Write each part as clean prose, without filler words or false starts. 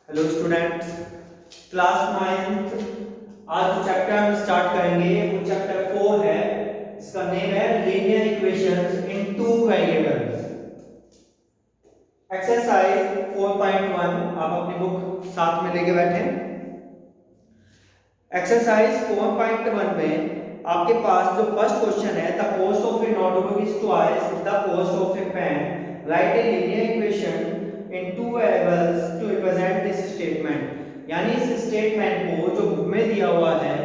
Hello students, class 9th। आज जो chapter हम स्टार्ट करेंगे वो चैप्टर 4 है। इसका नेम है लीनियर इक्वेशंस इन टू वेरिएबल्स। एक्सरसाइज 4.1 आप अपनी बुक साथ में लेके बैठे। एक्सरसाइज 4.1 में आपके पास जो फर्स्ट क्वेश्चन है, the cost of a notebook is twice the cost of a pen, write a linear equation in two variables to represent this statement. यानी इस स्टेटमेंट को जो बुक में दिया हुआ है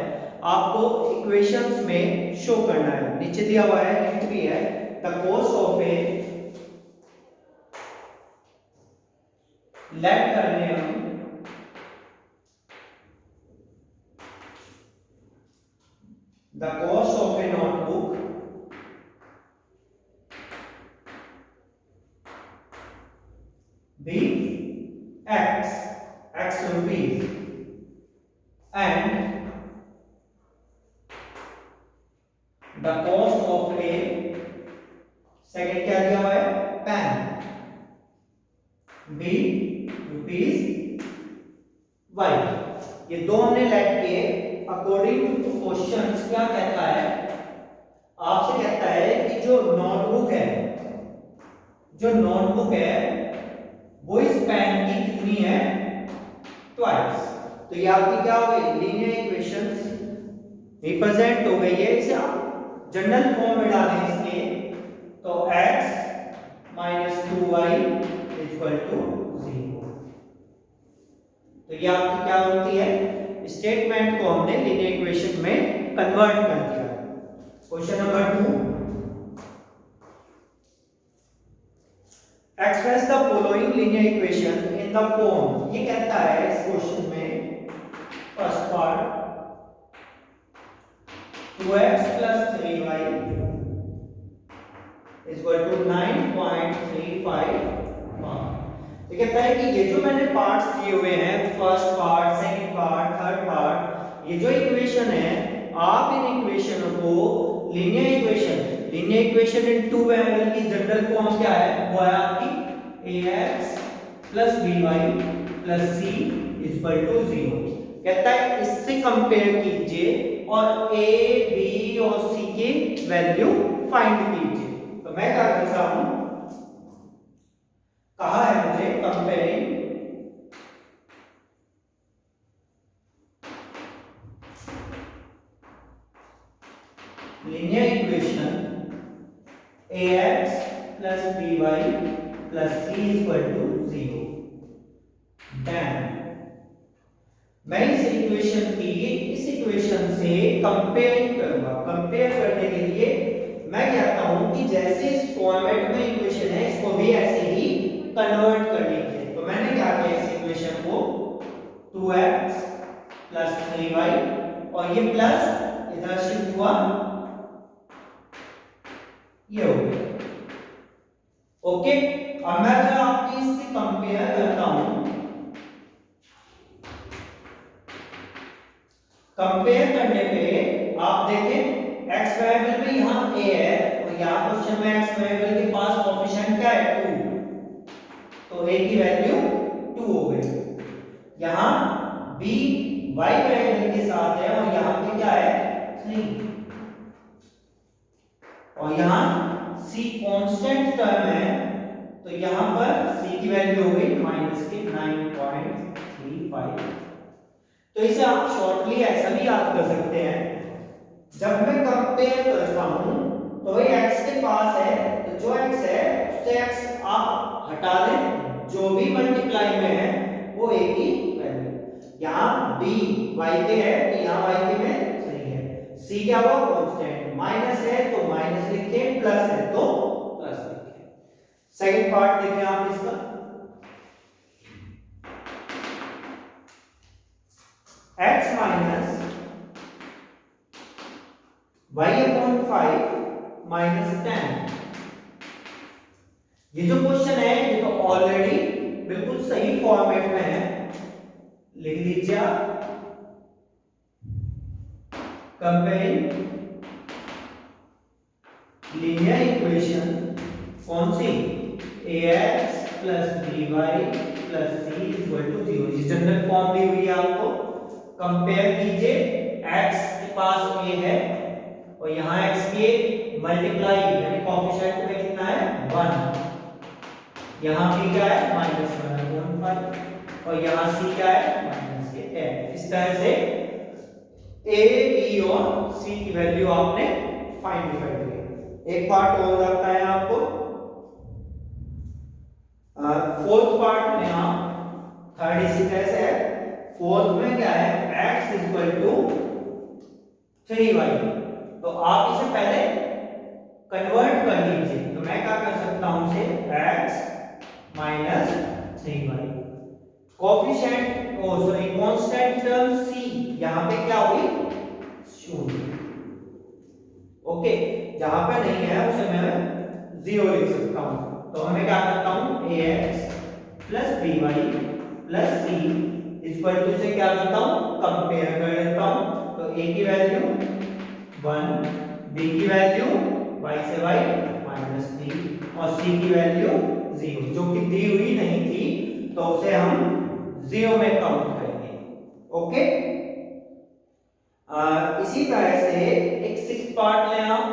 आपको इक्वेशंस में शो करना है। नीचे दिया हुआ है, हिंट भी है, the cost of a, let करने हम the cost of a notebook be x rupees and the cost of a second क्या दिया हुआ है पेन be rupees y। ये दो हमने लेट किए। अकॉर्डिंग टू क्वेश्चंस क्या कहता है, आपसे कहता है कि जो नोटबुक है वो इस पेन की कितनी है, ट्वाइस। तो ये आपकी क्या हो गई, लीनियर इक्वेशंस रिप्रेजेंट हो गई है। इसे आप जनरल फॉर्म में डालें इसके, तो x - 2y = 0। तो ये आपकी क्या होती है, स्टेटमेंट को हमने लीनियर इक्वेशन में कन्वर्ट कर दिया। Question number 2, express the following linear equation in the form. ये कहता है इस क्वेश्चन में फर्स्ट पार्ट 2x + 3y = 9.35। तो कहता है कि ये जो मैंने पार्ट्स दिए हुए हैं, first part, second part, third part, ये जो इक्वेशन है, आप इन इक्वेशनों को linear equation in two variable की जनरल फॉर्म क्या है, वो है आपकी ax + by + c = 0। कहता है इससे कंपेयर कीजिए और a, b और c की वैल्यू फाइंड कीजिए। तो मैं क्या करता हूं, कहा है मुझे comparing linear equation ax + by + c = 0। Then मैं इस इक्वेशन से कंपेयरिंग करूंगा। कंपेयर करने के लिए मैं कहता हूं कि जैसे इस फॉर्मेट में इक्वेशन है, इसको भी ऐसे ही कन्वर्ट कर लीजिए। तो मैंने क्या किया, इस इक्वेशन को 2x + 3y और ये प्लस इधर शिफ्ट हुआ, ये हो गया। ओके, अब मैं अगर आपकी इससे कंपेयर करता हूं, कंपेयर करने पे आप देखें x वेरिएबल में यहां a है और यहां क्वेश्चन में x वेरिएबल के पास कोएफिशिएंट क्या है, 2। तो a की वैल्यू 2 हो गई। यहां b y वेरिएबल के साथ है और यहां पे क्या है, 3। और यहां c कांस्टेंट टर्म है, तो यहां पर c की वैल्यू हो गई -9.35। तो इसे आप शॉर्टली ऐसा भी याद कर सकते हैं, जब मैं कंपेयर करता हूं तो ये x के पास है, तो जो x है उससे x आप हटा दें, जो भी मल्टीप्लाई में है वो a की वैल्यू। यहां b y के है तो यहां y के में 3 है, c क्या हुआ, कांस्टेंट, माइनस है तो माइनस लिखे, प्लस है तो प्लस लिखे। सेकंड पार्ट देखें आप इसका, x - y/5 - 10। ये जो क्वेश्चन है ये तो ऑलरेडी बिल्कुल सही फॉर्मेट में है, लिख लीजिए आप, कंपेयरिंग लीनियर इक्वेशन कौन सी, ax plus b y plus c equal to 0। ये जनरल फॉर्म दी हुई है आपको। कंपेयर कीजिए, x के पास a है और यहाँ x के मल्टीप्लाई यानी कोएफिशिएंट में कितना है 1, यहाँ b क्या है -1/5 और यहाँ c क्या है -a। इस तरह से a b और c की वैल्यू आपने फाइंड कर ली। एक पार्ट और आता है आपको फोर्थ पार्ट में, यहाँ थर्ड इसी तरह से है। फोर्थ में क्या है x इक्वल टू 3y। तो आप इसे पहले कन्वर्ट कर लीजिए। तो मैं क्या कर सकता हूं इसे x minus 3y। Coefficient constant term c यहां पे क्या हुई 0। ओके, जहां पे नहीं है उसे मैं 0 लिख सकता हूं। तो मैं क्या करता हूं ax plus by plus c equal to से क्या करता हूं कंपेयर कर लेता हूं। तो a की वैल्यू 1, b की वैल्यू y से y -3 और c की वैल्यू 0 जो कि दी हुई नहीं थी, तो उसे हम 0 में काउंट करेंगे। ओके, इसी तरह से एक सिक्स्थ पार्ट लें आप।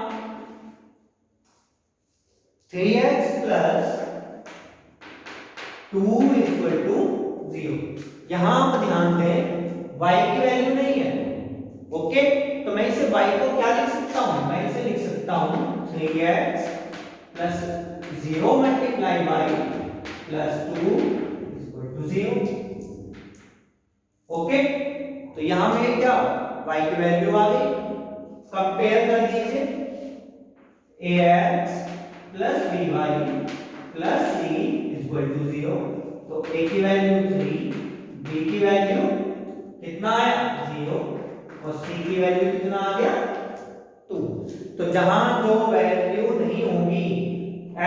3x plus 2 equal to 0। यहां आप ध्यान दें y की वैल्यू नहीं है। ओके, तो मैं इसे y को क्या लिख सकता हूं, मैं इसे लिख सकता हूं 3x plus 0 multiply by plus 2 equal to 0। Okay, तो यहां में क्या y की वैल्यू आ गई। कंपेयर कर दीजिए ax plus by plus c equal to 0। तो a की वैल्यू 3, b की वैल्यू कितना आया 0 और c की वैल्यू कितना आ गया 2। तो जहां जो वैल्यू नहीं होगी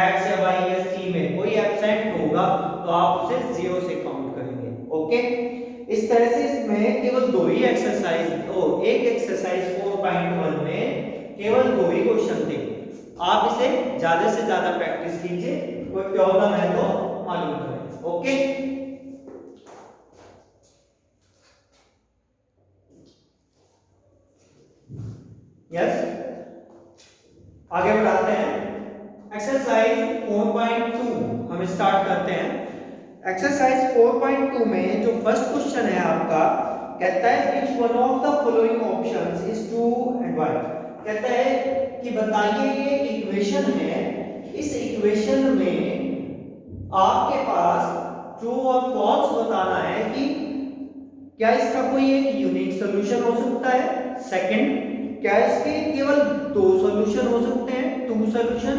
x या y या c में कोई एब्सेंट होगा तो आप उसे 0 से काउंट करेंगे। ओके, इस तरह से इसमें केवल दो ही एक्सरसाइज एक एक्सरसाइज 4.1 में केवल दो ही क्वेश्चन थे। आप इसे ज्यादा से ज्यादा प्रैक्टिस कीजिए, कोई प्रॉब्लम है तो मालूम करें। ओके, यस, आगे बढ़ाते हैं। एक्सरसाइज 4.2 हम स्टार्ट करते हैं। एक्सरसाइज 4.2 में जो फर्स्ट क्वेश्चन है आपका, कहता है which one of the following options is true and why। कहता है कि बताइए ये इक्वेशन है, इस इक्वेशन में आपके पास ट्रू और फॉल्स बताना है कि क्या इसका कोई एक यूनिक सॉल्यूशन हो सकता है, सेकंड क्या इसके केवल दो सॉल्यूशन हो सकते हैं, टू सॉल्यूशन,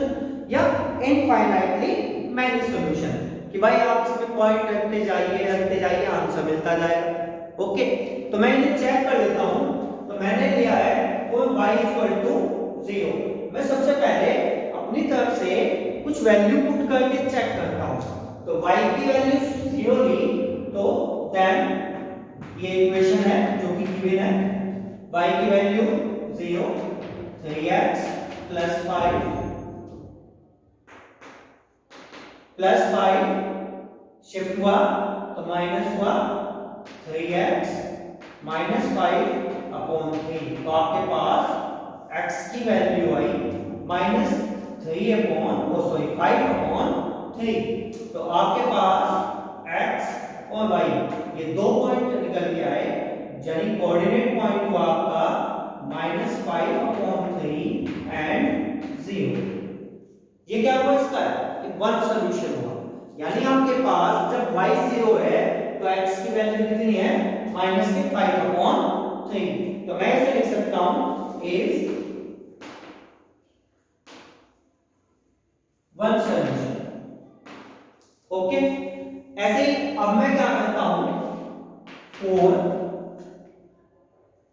या इनफाइनाइटली मैनी सॉल्यूशन, कि भाई आप इसमें पॉइंट रखते जाइए आंसर मिलता जाएगा। ओके, तो मैं इन्हें चेक कर लेता हूं। तो मैंने लिया है फॉर y इक्वल टू 0। मैं सबसे पहले अपनी तरफ से कुछ वैल्यू पुट करके चेक करता हूं। तो y की वैल्यू 0 ली, तो देन ये इक्वेशन है जो कि गिवन है, y की वैल्यू 0, 3x प्लस 5 शिफ्ट हुआ तो माइनस हुआ 3x माइनस 5 अपॉन 3। तो आपके पास x की वैल्यू आई माइनस 3 अपॉन 5 अपॉन 3। तो आपके पास x और y ये दो पॉइंट निकल के आए, यानी कोऑर्डिनेट पॉइंट हुआ आपका -5 अपॉन 3 एंड 0। ये क्या हुआ इसका वन सॉल्यूशन हुआ, यानी आपके पास जब y 0 है तो x की वैल्यू कितनी है -5 अपॉन 3। तो मैं इसे लिख सकता हूं इज वन सॉल्यूशन। ओके, ऐसे ही अब मैं क्या करता हूं 4।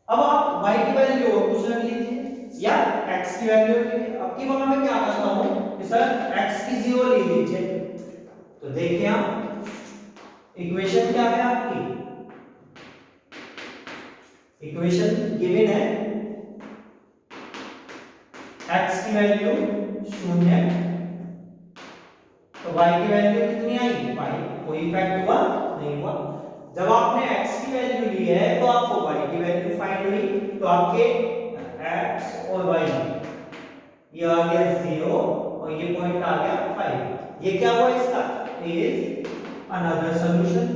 अब आप y की वैल्यू और कुछ रख लीजिए या x की वैल्यू रख लीजिए। अब की बार मैं क्या करता हूं कि सर x की 0 ले लीजिए। तो देखिए आप इक्वेशन क्या है आपकी, इक्वेशन गिवन है x की वैल्यू 0, तो y की वैल्यू कितनी आई डिफेक्ट हुआ नहीं हुआ। जब आपने x की वैल्यू ली है तो आपको y की वैल्यू फाइंड हुई, तो आपके x और y ये आ गया 0 और ये पॉइंट आ गया 5। ये क्या हुआ इसका इज अनदर सॉल्यूशन।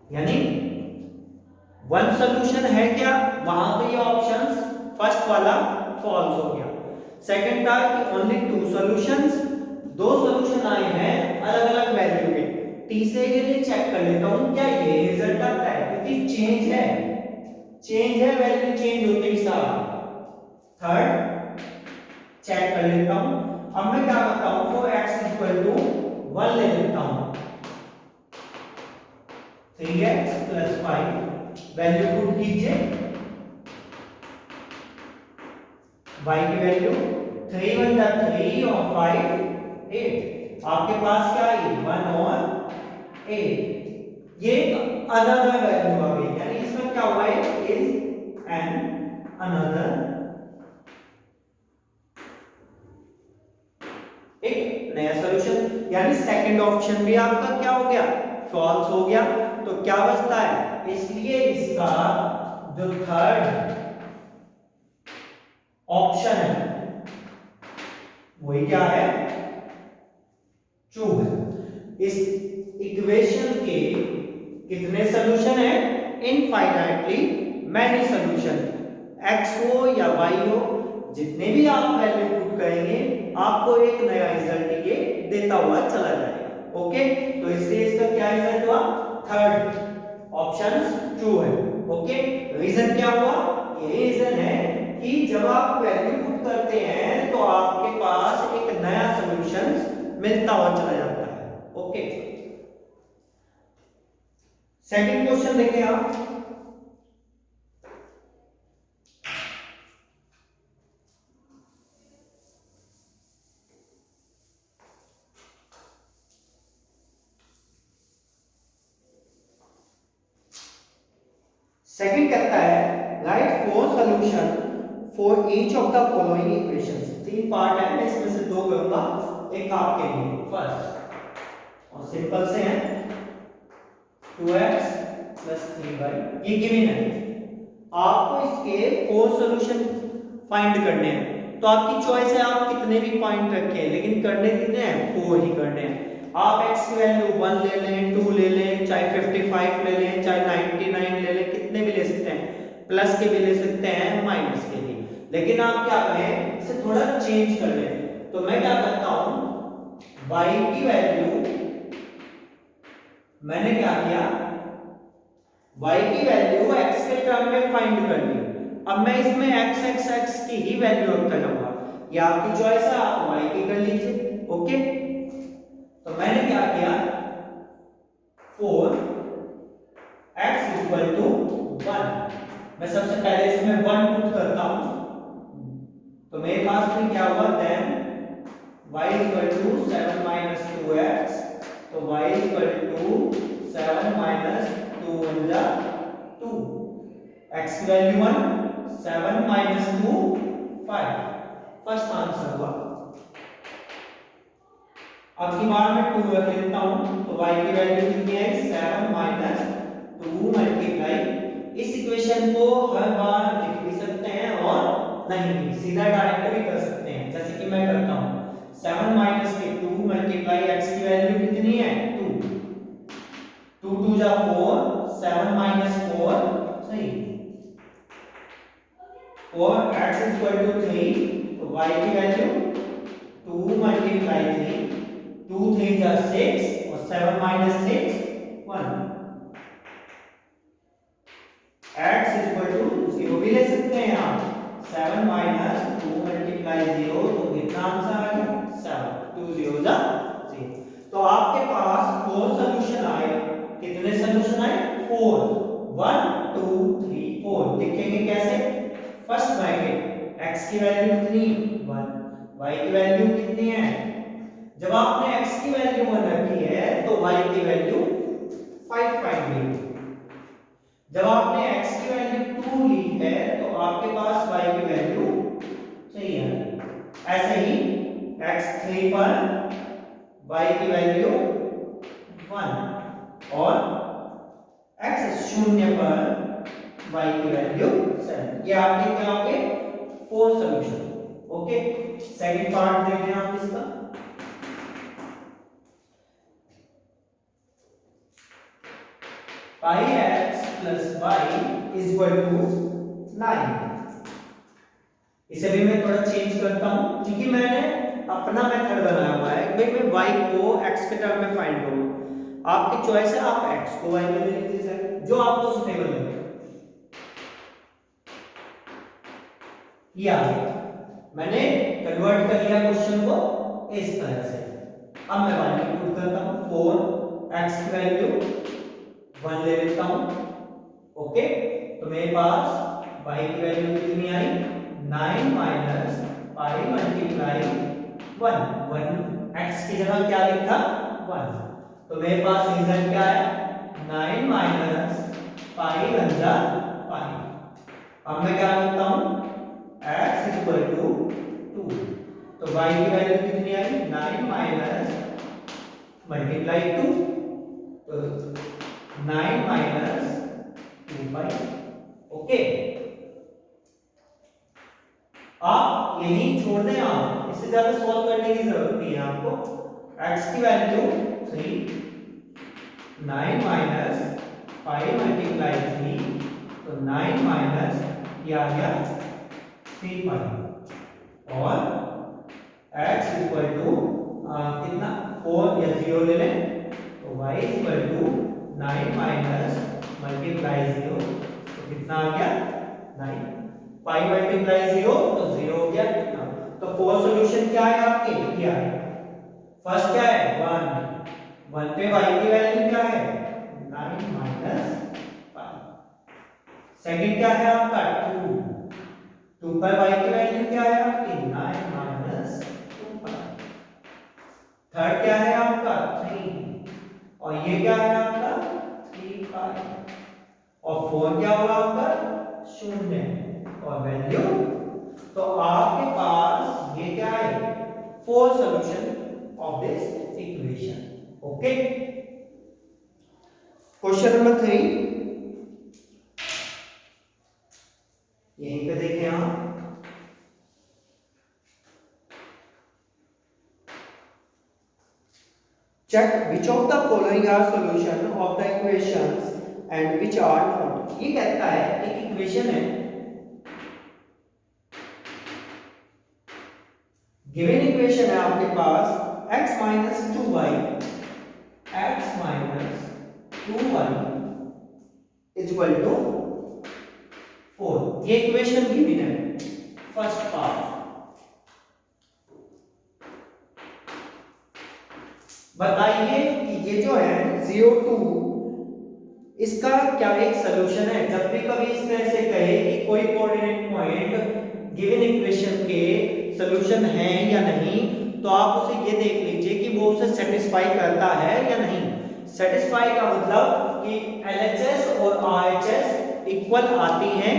यानी वन सॉल्यूशन है क्या, वहां पे ये ऑप्शंस फर्स्ट वाला फॉल्स हो गया। सेकंड था कि ओनली टू सॉल्यूशंस, दो सॉल्यूशन आए हैं अलग अलग वैल्यू के। तीसरे के लिए चेक कर लेता हूं क्या ये रिजल्ट आता है, क्योंकि चेंज है वैल्यू चेंज होते ही साथ। थर्ड चेक कर लेता हूं। अब मैं क्या करता हूं, फॉर x इक्वल टू 1 ले लेता हूं। 3x + 5 वैल्यू पुट कीजिए, y की वैल्यू 3 × 3 और 5 8। आपके पास क्या है 1 और 8। ये अनदर वैल्यू आ गई, यानी इसमें क्या हुआ है इज एन अनदर, एक नया सॉल्यूशन। यानी सेकंड ऑप्शन भी आपका क्या हो गया फॉल्स हो गया। तो क्या बचता है, इसलिए इसका जो थर्ड ऑप्शन है वही क्या है ट्रू है। इस इक्वेशन के कितने सॉल्यूशन है, इनफाइनाइटली मैनी सॉल्यूशन। x हो या y हो, जितने भी आप वैल्यू पुट करेंगे आपको एक नया रिजल्ट ये देता हुआ चला जाएगा। ओके, तो इसलिए इसका क्या रिजल्ट हुआ, थर्ड ऑप्शन ट्रू है। ओके, रीजन क्या हुआ, ये रीजन है कि जब आप वैल्यू पुट करते हैं तो आपके पास एक नया सॉल्यूशन मिलता हुआ चला जाता है। ओके, सेकंड क्वेश्चन देखें आप। सेकंड कहता है right four solution for each of the following equations. तीन पार्ट है, मैं इसमें से दो करूंगा, एक आपके लिए। फर्स्ट और सिंपल से हैं 2x + 3y, ये गिवन है। आपको इसके फोर सॉल्यूशन फाइंड करने हैं, तो आपकी चॉइस है आप कितने भी पॉइंट रखें, लेकिन करने कितने हैं, फोर ही करने हैं। आप x की वैल्यू 1 ले लें, 2 ले लें, चाहे 55 ले लें, चाहे 99 ले लें, कितने भी ले सकते हैं, प्लस के भी ले सकते हैं, माइनस के भी। लेकिन आप क्या करें, इसे थोड़ा चेंज कर लें। तो मैं क्या करता हूं, y की वैल्यू मैंने क्या किया, y की वैल्यू x के टर्म में फाइंड कर ली। अब मैं इसमें x की ही वैल्यू रखता जाऊंगा, ये आपकी चॉइस है, आप y की कर लीजिए। ओके, तो मैंने क्या किया, 4x = 1। मैं सबसे पहले इसमें 1 पुट करता हूं, तो मेरे पास में क्या हुआ, देन y = 7 - 2x, तो y = 7 - 2 × 2, x की वैल्यू 1, 7 - 2 5, फर्स्ट आंसर हुआ। अब की बार मैं 2 रख लेता हूं, तो y की वैल्यू कितनी है, 7 - 2 मल्टीप्लाई। इस इक्वेशन को हर बार लिख भी सकते हैं और नहीं भी, सीधा डायरेक्ट भी कर सकते हैं, जैसे कि मैं करता हूं 7 - 2 मल्टीप्लाई x की वैल्यू कितनी है 2, 2 2 जा 4, 7 - 4 3, और x = 3, तो y की वैल्यू 2 मल्टीप्लाई 3, 2 3 जा 6 और 7 - 6 1। x = 0 भी ले सकते हैं आप, 7 - 2 मल्टीप्लाई 0, तो कितना आंसर आ गया 7, 2 0 जा 0। तो आपके पास फोर सॉल्यूशन आए, कितने सॉल्यूशन आए, 4, 1 2 3 4। लिखेंगे कैसे, फर्स्ट ब्रैकेट x की वैल्यू कितनी 1, y की वैल्यू कितनी है, जब आपने x की वैल्यू 1 रखी है तो y की वैल्यू 5 फाइंड की। जब आपने x की वैल्यू 2 ली है तो आपके पास y की वैल्यू सही है। ऐसे ही x3 पर y की वैल्यू 1 और x0 पर y की वैल्यू 7। ये आपके क्या हो गए 4 सॉल्यूशन। ओके, सेकंड पार्ट देख रहे हैं आप इसका। pi x plus y is equal to 9। इसे भी मैं थोड़ा चेंज करता हूं क्योंकि मैंने अपना मेथड बनाया हुआ है भाई मैं y को x के टर्म में फाइंड करूंगा। आपकी चॉइस है, आप x को y में ले लीजिए जो आपको सुटेबल लगे। या मैंने कन्वर्ट कर लिया क्वेश्चन को इस तरह से। अब मैं वैल्यू पुट करता हूं 4x की वैल्यू 1 ले लेता हूं। ओके, तो मेरे पास y की वैल्यू कितनी आई 9 माइनस पाई मल्टीप्लाई 1 x की जगह क्या लिखा 1। तो मेरे पास रिजल्ट क्या है 9 माइनस पाई बंजा पाई। अब मैं क्या करता हूं x इक्वल टू 2। तो y की वैल्यू कितनी आई 9 माइनस मल्टीप्लाई 2। तो 9 माइनस 2 पाई। ओके, आप यही छोड़ दें, आप इससे ज्यादा सॉल्व करने की जरूरत नहीं है आपको। x की वैल्यू 3 9 माइनस 5 मल्टीप्लाई 3 तो 9 माइनस ये आ गया 3 पाई और x इक्वल टू कितना 4 या 0 ले लें तो y equal to 9 minus multiply 0 तो कितना आ गया 9 पाई मल्टीप्लाई 0 तो 0 हो गया कितना। तो 4 सॉल्यूशन क्या है आपके क्या है। फर्स्ट क्या है 1 पे y की वैल्यू क्या है 9 माइनस पाई। सेकंड क्या है आपका 2 पर y की वैल्यू क्या है आपकी 9 माइनस 2 पाई। थर्ड क्या है आपका 3 और ये क्या है आपका 3 पाई और 4 क्या होगा आपका 0 और वैल्यू। तो आपके पास ये क्या है 4 solution of this equation. Okay, question number 3 यहीं पे देखें आप। Check which of the following are solution of the equations and which are not। ये कहता है एक इक्वेशन है, गिवन इक्वेशन है आपके पास x minus 2y is equal to 4। ये इक्वेशन गिवन है फर्स्ट पार्ट। बताइए कि ये जो है 0 2 इसका क्या एक सॉल्यूशन है। जब भी कभी इस तरह से कहे कि कोई कोऑर्डिनेट पॉइंट गिवन इक्वेशन के सॉल्यूशन है या नहीं तो आप उसे ये देख लीजिए कि वो उसे सेटिस्फाई करता है या नहीं। सेटिस्फाई का मतलब कि LHS और RHS इक्वल आती हैं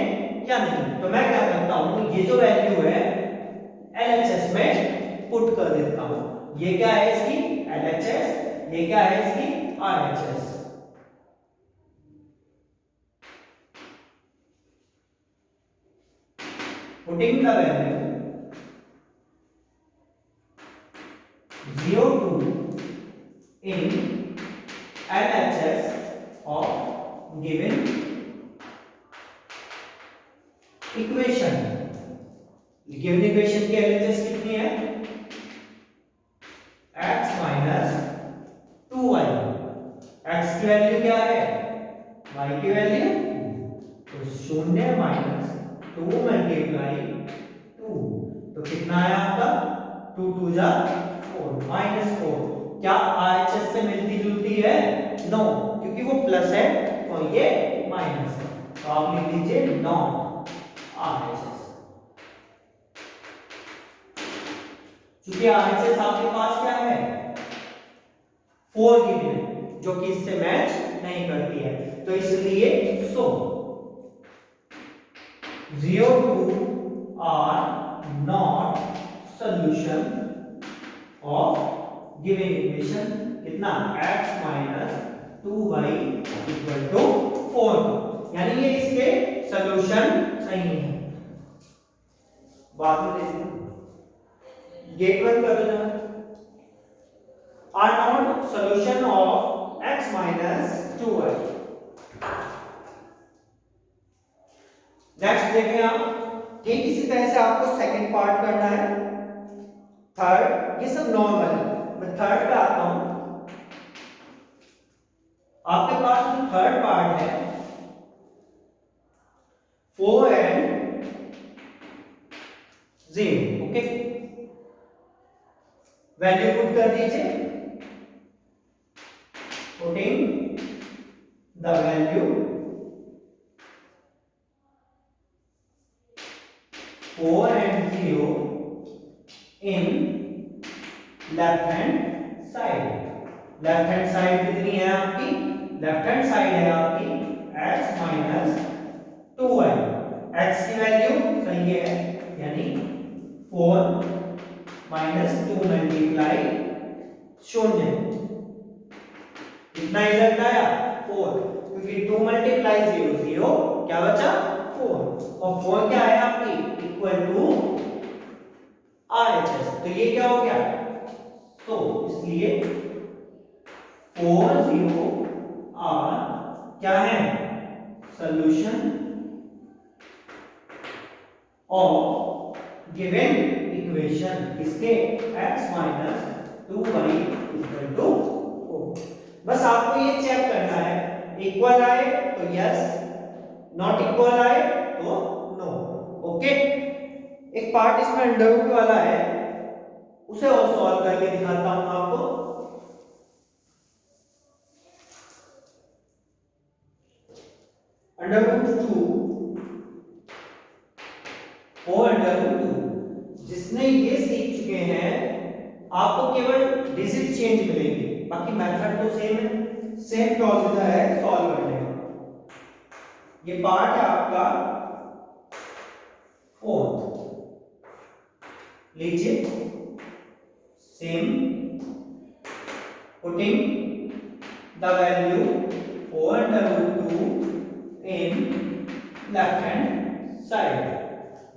या नहीं। तो मैं क्या करता हूं ये जो वैल्यू है LHS में पुट कर देता हूं। ये क्या है इसकी LHS, ये क्या है इसकी RHS। putting the value 0 2 in LHS of given equation। Given equation की LHS कितनी है x माइनस 2y। x की वैल्यू क्या है y की वैल्यू तो 0 माइनस 2 मल्टीप्लाई 2 तो कितना आया आपका 2 2 जा 4 माइनस 4। क्या RHS से मिलती जुलती है नो क्योंकि वो प्लस है और ये माइनस है। तो आप लिख लीजिए नॉट RHS। क्योंकि RHS आपके पास क्या है 4 गिवन है जो कि इससे मैच नहीं करती है तो इसलिए 0 2 are not solution of given equation कितना x minus 2y equal to 4, यानी ये इसके सॉल्यूशन नहीं है। बाद में देखते गेट वन कर दो जरा, are not solution of x minus 2y। Next देखें आप, ठीक इसी तरह से आपको सेकंड पार्ट करना है, थर्ड, ये सब नॉर्मल है। मैं थर्ड पे आता हूं। आपके पास जो थर्ड पार्ट है 4 एंड 0, ओके, वैल्यू पुट कर दीजिए, putting the value 4 and 0 in left hand side. Left hand side कितनी है आपकी, लेफ्ट हैंड साइड है आपकी x माइनस 2y। x की वैल्यू सही है, यानी 4 माइनस 2 मल्टीप्लाई 0, कितना रिजल्ट आया 4, क्योंकि 2 मल्टीप्लाई 0 0, क्या बचा 4, और 4 क्या है आपकी इक्वल टू RHS। तो ये क्या हो गया, तो इसलिए 4 0 R क्या है सॉल्यूशन ऑफ गिवन इक्वेशन, किसके x minus 2y equal to 4। बस आपको ये चेक करना है, इक्वल आए तो यस, नॉट इक्वल आए तो नो, ओके। एक पार्ट इसमें अंडर रूट वाला है, उसे और सॉल्व करके दिखाता हूं आपको। अंडर रूट 2 और अंडर रूट 2, जिसने ये सीख चुके हैं आपको केवल डिजिट चेंज मिलेगी, बाकी मेथड तो सेम है, सेम प्रोसीजर है सॉल्व करने का। ये पार्ट है आपका फोर्थ, लीजिए, same, putting the value 4 under root 2 in left hand side.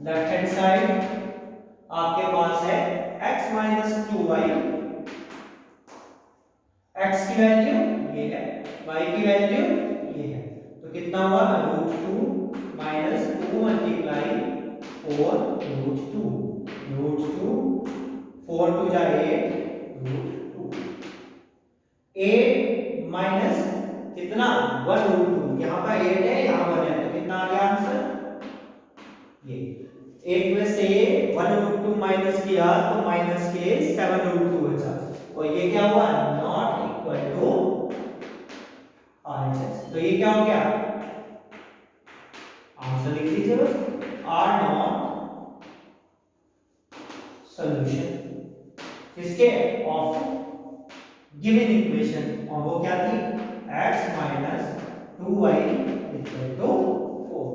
Left hand side आपके पास है x माइनस 2y, x की वैल्यू ये है, y की वैल्यू ये है, तो कितना हुआ root 2 minus 2 multiply 4 root 2, root 2 4 2 जा 8 रूट 2, 8 माइनस कितना 1 रूट 2, यहाँ पर 8 है यहाँ 1 है, तो कितना आ गया आंसर, ये 8 में से 1 रूट 2 माइनस किया तो माइनस के 7 रूट 2 बचा, और ये क्या हुआ नॉट इक्वल टू RHS। तो ये क्या हो गया, आंसर लिख दीजिए बस, आर नॉट सॉल्यूशन किसके ऑफ गिवन इक्वेशन, और वो क्या थी x minus 2y equal to 4।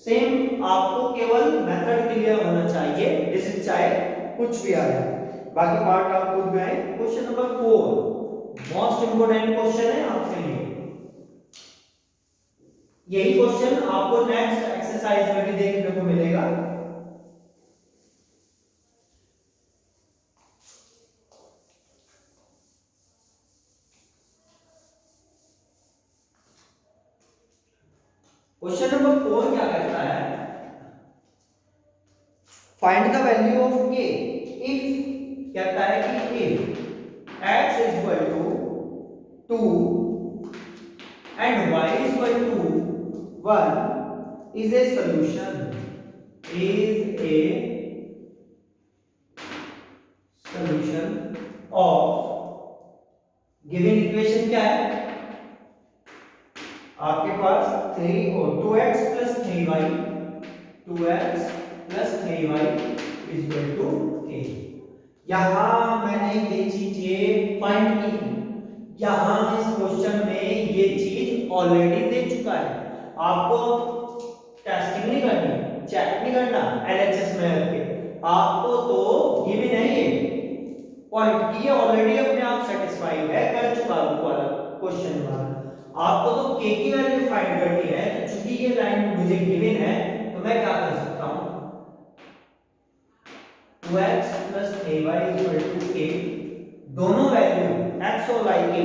Same आपको केवल मेथड क्लियर होना चाहिए, डिजिट चाहे कुछ भी आ जाए, बाकी पार्ट आप खुद गए। Question number 4 most important question है आपके लिए, यही क्वेश्चन आपको नेक्स्ट एक्सरसाइज में भी देखने को मिलेगा। क्वेश्चन नंबर 4 क्या कहता है, find the value of k if, कहता है कि if x is equal to 2 and y is equal to 1 is a solution, is a solution of given equation क्या है आपके पास 3 और 2x plus 3y, 2x plus 3y is equal to k। यहां मैंने ये चीजें फाइंड की, यहां इस क्वेश्चन में ये चीज ऑलरेडी दे चुका है, आपको टेस्टिंग नहीं करनी, चेक नहीं करना एलएचएस में करके, आपको तो गिवन है ये पॉइंट की ये ऑलरेडी अपने आप सेटिस्फाई है, कर चुका हूं वाला क्वेश्चन वाला। आपको तो k की वैल्यू फाइंड करनी है, तो चूंकि ये लाइन मुझे गिवन है तो मैं क्या कर सकता हूं, 2x + ay = k, दोनों वैल्यू x और y की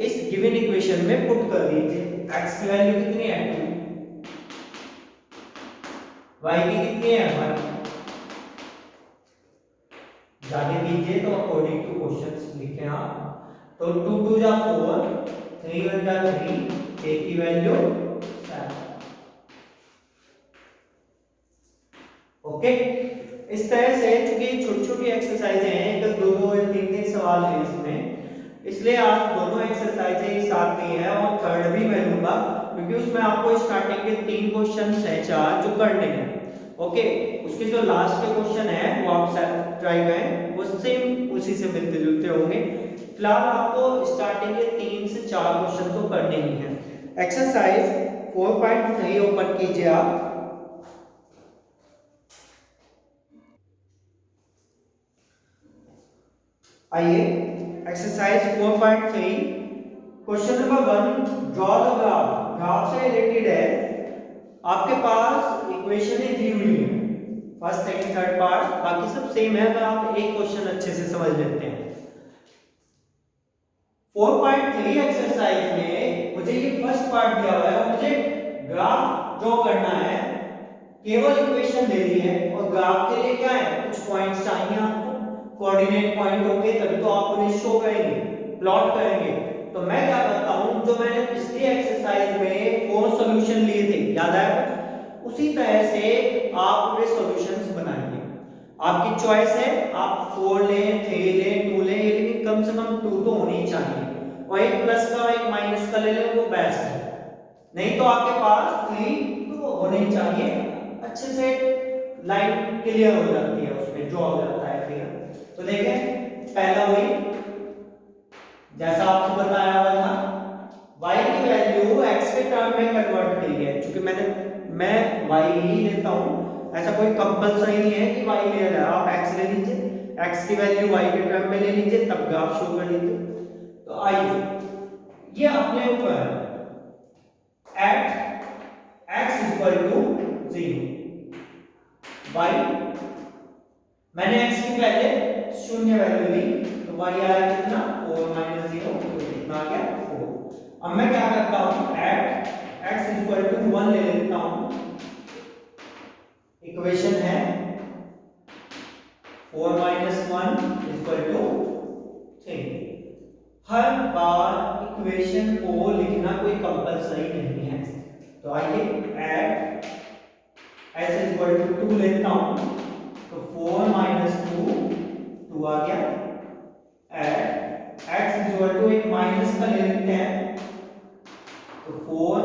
इस गिवन इक्वेशन में पुट कर दीजिए। x की वैल्यू कितनी है 2, y की कितनी है 1, जाके कीजिए तो अकॉर्डिंग टू क्वेश्चंस लिखें आप। तो 2 2 जा 4, 3 1 जा 3, k की वैल्यू 7। ओके, इस तरह से चूंकि छोटी छोटी एक्सरसाइजें हैं, एक दो दो या तीन तीन सवाल हैं इसमें, इसलिए आप दोनों एक्सरसाइजें एक साथ ली है और थर्ड भी मैं लूंगा क्योंकि उसमें आपको स्टार्टिंग के 3 क्वेश्चंस हैं 4 जो करने हैं। ओके, उसके जो लास्ट के क्वेश्चन है वो आप सेल्फ ट्राई करें, वो सेम उसी से मिलते जुलते होंगे। फिलहाल आपको स्टार्टिंग के 3 से 4 क्वेश्चन तो करने ही हैं। एक्सरसाइज 4.3 ओपन कीजिए आप। आइए exercise 4.3 question number 1, draw the graph. Graph से रिलेटेड है, आपके पास इक्वेशन दी हुई है, फर्स्ट सेकंड थर्ड पार्ट बाकी सब सेम है, अगर आप एक क्वेश्चन अच्छे से समझ लेते हैं। 4.3 एक्सरसाइज में मुझे ये फर्स्ट पार्ट दिया हुआ है और मुझे ग्राफ ड्रॉ करना है, केवल इक्वेशन दे दी है और ग्राफ के लिए क्या है, कुछ पॉइंट्स चाहिए आपको, कोऑर्डिनेट पॉइंट होंगे तभी तो आप उन्हें शो करेंगे, प्लॉट करेंगे। तो मैं क्या करता हूं, जो मैंने पिछली एक्सरसाइज में 4 सॉल्यूशन लिए थे, याद आया कुछ, उसी तरह से आप पूरे सॉल्यूशंस बनाएंगे। आपकी चॉइस है, आप 4 लें, 3 लें, 2 लें, लेकिन कम से कम 2 तो होनी चाहिए, और एक प्लस का और एक माइनस का ले लें वो बेस्ट है, नहीं तो आपके पास 3 तो होने चाहिए, अच्छे से लाइन क्लियर हो जाती है, उसमें ड्रॉ हो जाता है फिर। तो देखें, पहला वही जैसा आपको बताया हुआ था, y की वैल्यू x के टर्म में कन्वर्ट करी है, क्योंकि मैं y ही लेता हूं, ऐसा कोई कंपलसरी नहीं है कि y ले रहा है, आप x ले लीजिए, x की वैल्यू y के टर्म में ले लीजिए, तब ग्राफ शो कर लीजिए। तो आइए ये अपने ऊपर एट x = 0, y मैंने x की पहले शून्य वैल्यू ली, तो y आया कितना 4 - 0, तो कितना आ गया 4। अब मैं क्या करता हूं, एट x = 1 ले लेता हूं, इक्वेशन है 4 - 1 = 3। हर बार इक्वेशन को लिखना कोई कंपलसरी नहीं है, तो आइए एट s = 2 लेता हूं, तो 4 - 2 2 आ गया, एट x = एक माइनस का ले लेते हैं, तो 4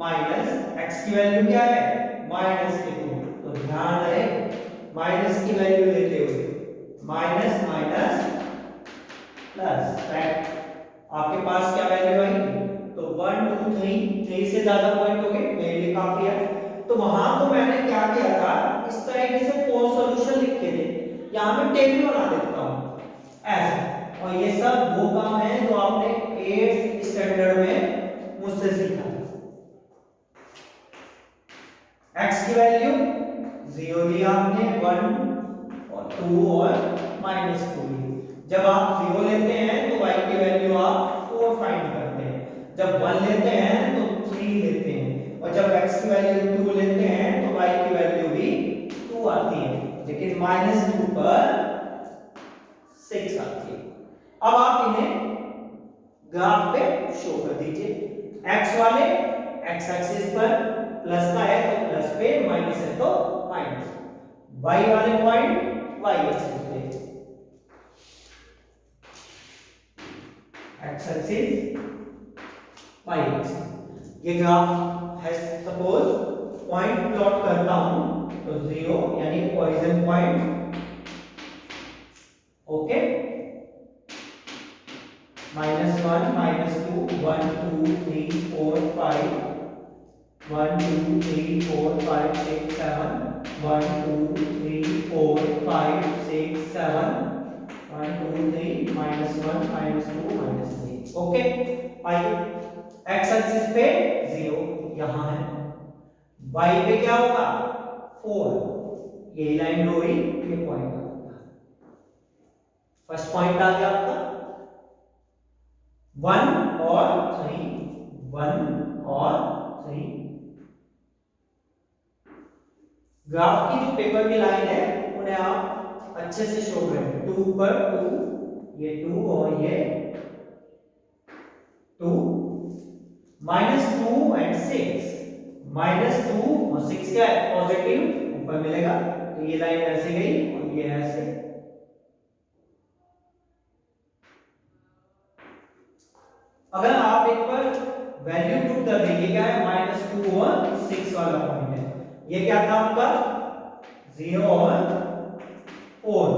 - x की वैल्यू क्या है -2, तो ध्यान रहे माइनस की वैल्यू लेते हुए माइनस माइनस प्लस, राइट, आपके पास क्या वैल्यू आई, तो 1 2 3 से ज्यादा पॉइंट हो गए, मेरे लिए काफी है। तो वहां तो मैंने क्या किया था, इस तरीके से 4 सॉल्यूशन लिखे थे, यहां मैं टेबल बना देता हूं ऐसे, और ये सब वो काम है जो आपने 8th स्टैंडर्ड में मुझसे सीखा। x की वैल्यू 0 ली आपने, 1 और 2 और -2 ली। जब आप 0 लेते हैं तो y की वैल्यू आप 4 फाइंड करते हैं, जब 1 लेते हैं तो 3 लेते हैं, और जब x की वैल्यू 2 लेते हैं तो y की वैल्यू भी 2 आती है, लेकिन -2 पर 6 आती है। अब आप इन्हें ग्राफ पे शो कर दीजिए, x वाले x एक्सिस पर प्लस का है तो प्लस पे, माइनस है तो माइनस, y वाले पॉइंट y एक्सिस पे, x एक्सिस y एक्सिस। ये ग्राफ है, सपोज पॉइंट प्लॉट करता हूं तो 0 यानी ओरिजिन पॉइंट, ओके, -1 -2 1 2 3 4 5 1 2 3 4 5 6 7 1 2 3 4 5 6 7, 1 2 3 -1 -2 -3। ओके, आइए एक्स एक्सिस पे 0 यहां है, वाई पे क्या होगा 4, ये लाइन ड्रॉ हुई, ये पॉइंट आ गया, फर्स्ट पॉइंट आ गया आपका 1 और 3, 1 और 3। ग्राफ की जो पेपर की लाइन है उन्हें आप अच्छे से शो करें, 2 पर 2, ये 2 और ये 2, -2 एंड 6, -2 और 6 क्या है पॉजिटिव, ऊपर मिलेगा, तो ये लाइन ऐसे गई और ये ऐसे। अगर आप एक बार वैल्यू पुट कर देंगे, क्या है -2 और 6 वाला पॉइंट है, ये क्या था आपका 0 और 4,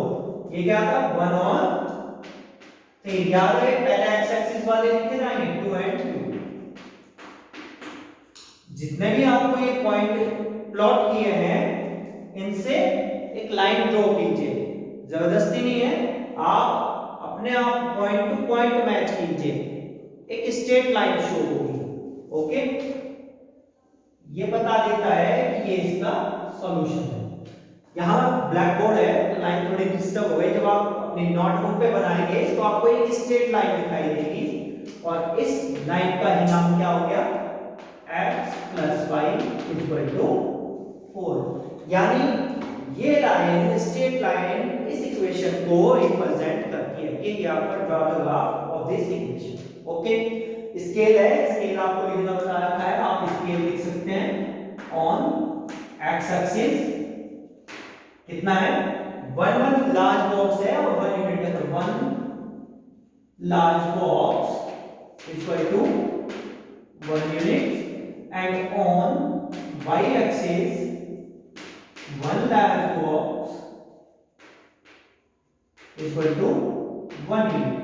ये क्या था 1 और 3। याद रहे पहले एक्स एक्सिस वाले लिखे जाएंगे 2 एंड 2। जितने भी आपको ये पॉइंट प्लॉट किए हैं इनसे एक लाइन ड्रॉ कीजिए, जबरदस्ती नहीं है, आप अपने आप पॉइंट टू पॉइंट मैच कीजिए, एक स्ट्रेट लाइन शो होगी। ओके, ये बता देता है कि ये इसका सॉल्यूशन है। यहाँ ब्लैक बोर्ड है तो लाइन थोड़ी डिस्टर्ब हो गई, जब आप अपनी नोटबुक पे बनाएंगे तो आपको एक स्ट्रेट लाइन दिखाई देगी और इस लाइन का ही नाम क्या हो गया x + y = 4। यानी ये लाइन स्ट्रेट लाइन इस इक्वेशन को रिप्रेजेंट करती है। ये आपका draw the graph of this equation. Okay, scale है, स्केल आपको लिखना बता रखा है, आप स्केल लिख सकते हैं ऑन x एक्सिस कितना है 1 लार्ज बॉक्स है और 1 यूनिट है, तो 1 large box = 1 unit and on y axis 1 large box = 1 unit.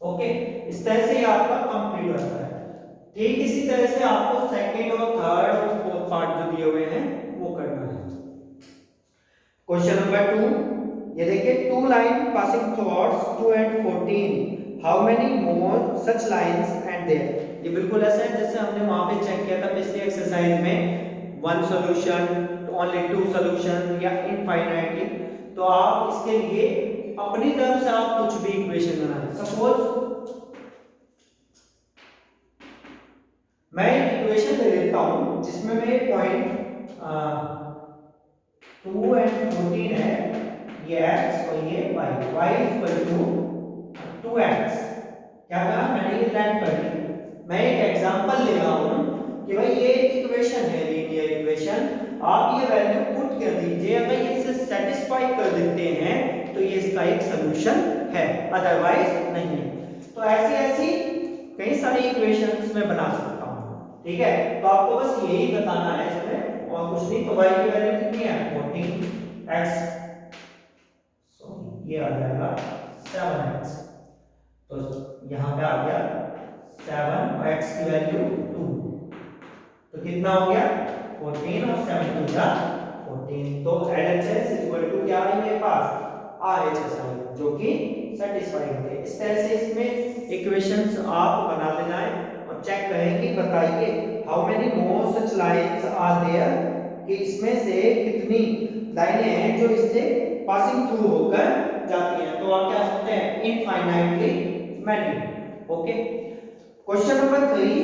Okay, इस तरह से ये आपका कंप्लीट होता है। ठीक इसी तरह से आपको सेकंड और थर्ड और फोर्थ पार्ट जो दिए हुए हैं वो करना है। क्वेश्चन नंबर 2, ये देखिए 2 line passing throughout 2 and 14, how many more such lines and there. ये बिल्कुल ऐसा है जैसे हमने वहां पे चेक किया था पिछली एक्सरसाइज में, 1 सॉल्यूशन, ओनली 2 सॉल्यूशन या इनफाइनाइटली। तो आप इसके लिए अपनी तरफ से आप कुछ भी इक्वेशन बनाएं। सपोज मैं एक इक्वेशन दे देता हूं जिसमें मेरे पॉइंट 2 and 14 है, ये x और ये y, y = 2x। क्या कहा मैंने, ये लाइन कर दी। मैं एक एग्जांपल ले रहा हूं कि भाई ये इक्वेशन है, लीनियर इक्वेशन, आप ये वैल्यू पुट कर दीजिए, अगर ये इसे सेटिस्फाई कर देते हैं तो ये इसका एक सॉल्यूशन है, अदरवाइज नहीं है। तो ऐसी ऐसी कई सारी इक्वेशंस मैं बना सकता हूं। ठीक है, तो आपको बस यही बताना है इसमें और कुछ नहीं। तो y की वैल्यू कितनी है 14x, सॉरी ये आ जाएगा 7x, तो यहां पे आ गया 7 और x की वैल्यू 2, तो कितना हो गया 14 और 7 2 जा 14। तो LHS = क्या है मेरे पास RHS जो कि सेटिस्फाई होते हैं। इस तरह से इसमें इक्वेशंस आप बना लेना है और चेक करेंगे, बताइए how many more such lines are there, कि इसमें से कितनी लाइनें हैं जो इससे पासिंग थ्रू होकर जाती हैं। तो आप क्या सकते हैं infinitely many. Okay, question number 3,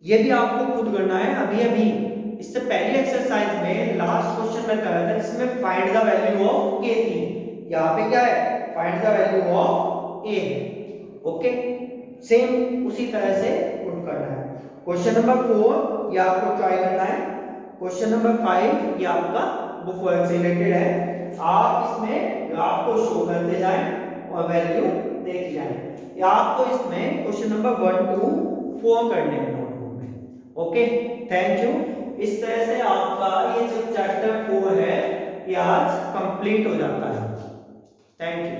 ये भी आपको खुद करना है अभी अभी। इससे पहली एक्सरसाइज में लास्ट क्वेश्चन में कर रहा था जिसमें find the value of a थी, यहाँ पे क्या है find the value of a है। ओके, सेम उसी तरह से पुट करना है। क्वेश्चन नंबर 4 ये आपको ट्राई करना है। क्वेश्चन नंबर 5 ये आपका बुक वर्क से रिलेटेड है, आप इसमें ग्राफ को शो करते जाएं और वैल्यू देख जाएं, या आपको इसमें क्वेश्चन नंबर 1 2 4 करने हैं नोटबुक में। Okay, thank you. इस तरह से आपका ये जो चैप्टर 4 है ये आज कंप्लीट हो जाता है। Thank you.